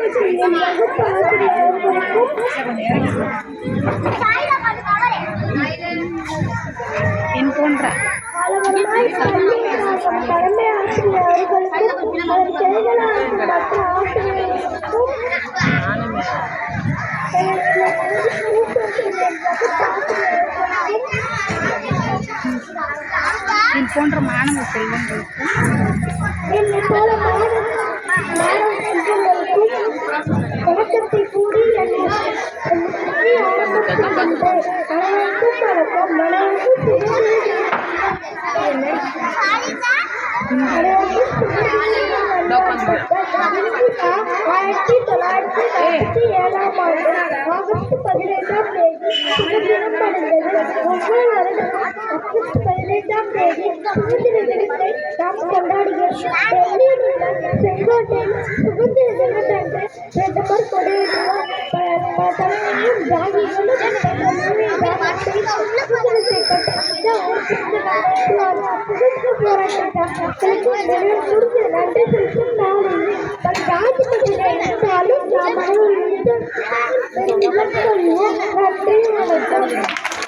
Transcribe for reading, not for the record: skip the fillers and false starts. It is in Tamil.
என் போன்ற தலைமை ஆசிரியர் அவர்களுக்கும் மற்ற ஆசிரியர்களுக்கும் என் போன்ற மாணவ செல்வங்களுக்கும் வணக்கத்தை கூறி ஆயிரத்தி 997 ஆகஸ்ட் 15ஆம் தேதி சுதந்திரம் அடைந்தது. ஒவ்வொரு வருடமும் ஆகஸ்ட் 15ஆம் தேதி சுதந்திர தினத்தை நாம் கொண்டாடுகிறோம். டெல்லியில் உள்ள செங்கோட்டையில் சுதந்திர தினத்தன்று பிரதமர் கொடியேற்றுவார். தலைமையும் தியாகிகளும் சுதந்திர போராட்டத்திற்கு நன்றி செலுத்தும் நாளில் ராஜபதி இருந்தாலும் நாம் நன்றி வணக்கம்.